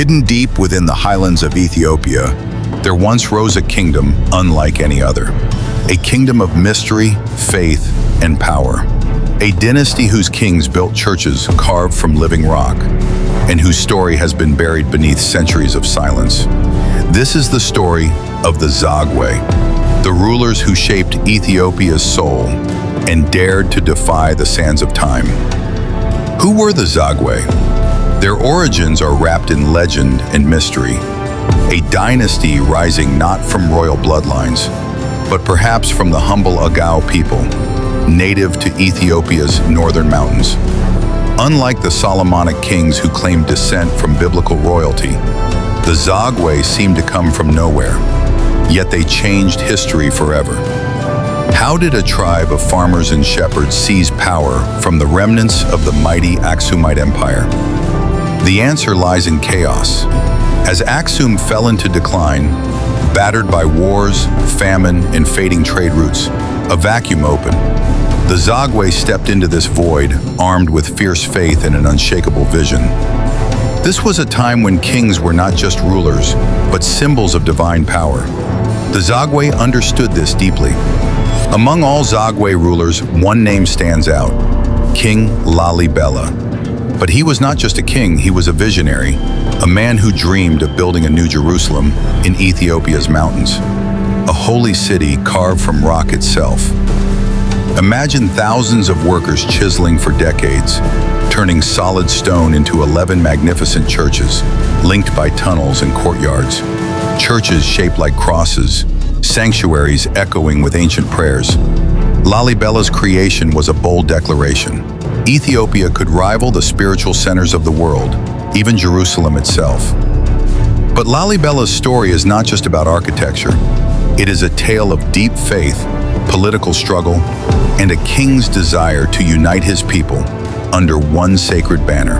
Hidden deep within the highlands of Ethiopia, there once rose a kingdom unlike any other. A kingdom of mystery, faith, and power. A dynasty whose kings built churches carved from living rock, and whose story has been buried beneath centuries of silence. This is the story of the Zagwe, the rulers who shaped Ethiopia's soul and dared to defy the sands of time. Who were the Zagwe? Their origins are wrapped in legend and mystery, a dynasty rising not from royal bloodlines, but perhaps from the humble Agao people, native to Ethiopia's northern mountains. Unlike the Solomonic kings who claimed descent from biblical royalty, the Zagwe seemed to come from nowhere, yet they changed history forever. How did a tribe of farmers and shepherds seize power from the remnants of the mighty Aksumite Empire? The answer lies in chaos. As Aksum fell into decline, battered by wars, famine, and fading trade routes, a vacuum opened. The Zagwe stepped into this void, armed with fierce faith and an unshakable vision. This was a time when kings were not just rulers, but symbols of divine power. The Zagwe understood this deeply. Among all Zagwe rulers, one name stands out: King Lalibela. But he was not just a king, he was a visionary, a man who dreamed of building a new Jerusalem in Ethiopia's mountains, a holy city carved from rock itself. Imagine thousands of workers chiseling for decades, turning solid stone into 11 magnificent churches, linked by tunnels and courtyards. Churches shaped like crosses, sanctuaries echoing with ancient prayers. Lalibela's creation was a bold declaration. Ethiopia could rival the spiritual centers of the world, even Jerusalem itself. But Lalibela's story is not just about architecture. It is a tale of deep faith, political struggle, and a king's desire to unite his people under one sacred banner.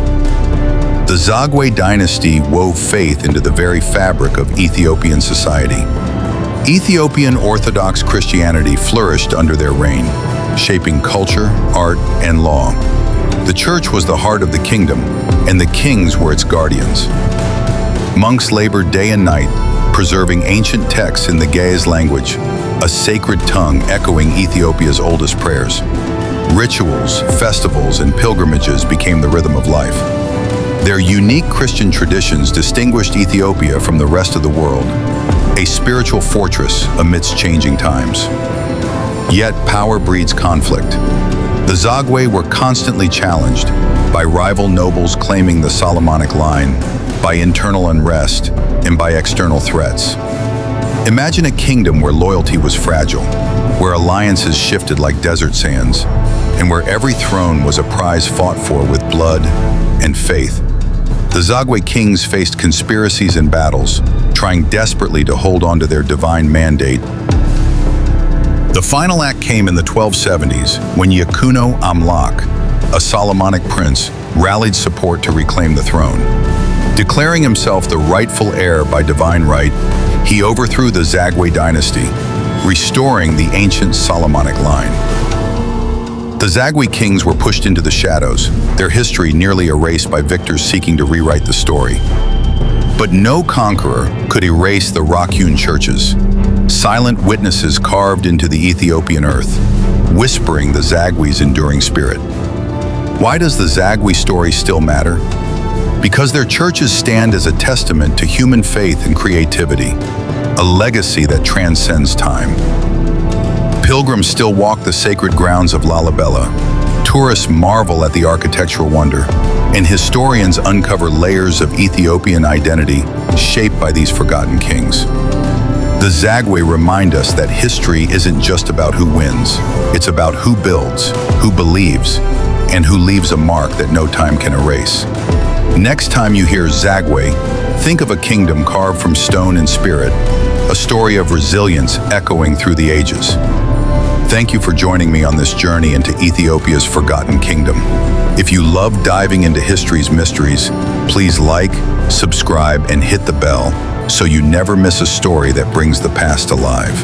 The Zagwe dynasty wove faith into the very fabric of Ethiopian society. Ethiopian Orthodox Christianity flourished under their reign, shaping culture, art, and law. The church was the heart of the kingdom, and the kings were its guardians. Monks labored day and night, preserving ancient texts in the Ge'ez language, a sacred tongue echoing Ethiopia's oldest prayers. Rituals, festivals, and pilgrimages became the rhythm of life. Their unique Christian traditions distinguished Ethiopia from the rest of the world, a spiritual fortress amidst changing times. Yet power breeds conflict. The Zagwe were constantly challenged by rival nobles claiming the Solomonic line, by internal unrest, and by external threats. Imagine a kingdom where loyalty was fragile, where alliances shifted like desert sands, and where every throne was a prize fought for with blood and faith. The Zagwe kings faced conspiracies and battles, trying desperately to hold on to their divine mandate. The final act came in the 1270s, when Yakuno Amlak, a Solomonic prince, rallied support to reclaim the throne. Declaring himself the rightful heir by divine right, he overthrew the Zagwe dynasty, restoring the ancient Solomonic line. The Zagwe kings were pushed into the shadows, their history nearly erased by victors seeking to rewrite the story. But no conqueror could erase the rock-hewn churches, silent witnesses carved into the Ethiopian earth, whispering the Zagwe's enduring spirit. Why does the Zagwe story still matter? Because their churches stand as a testament to human faith and creativity, a legacy that transcends time. Pilgrims still walk the sacred grounds of Lalibela. Tourists marvel at the architectural wonder, and historians uncover layers of Ethiopian identity shaped by these forgotten kings. The Zagwe remind us that history isn't just about who wins. It's about who builds, who believes, and who leaves a mark that no time can erase. Next time you hear Zagwe, think of a kingdom carved from stone and spirit, a story of resilience echoing through the ages. Thank you for joining me on this journey into Ethiopia's forgotten kingdom. If you love diving into history's mysteries, please like, subscribe, and hit the bell so you never miss a story that brings the past alive.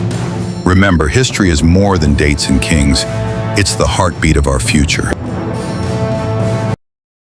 Remember, history is more than dates and kings. It's the heartbeat of our future.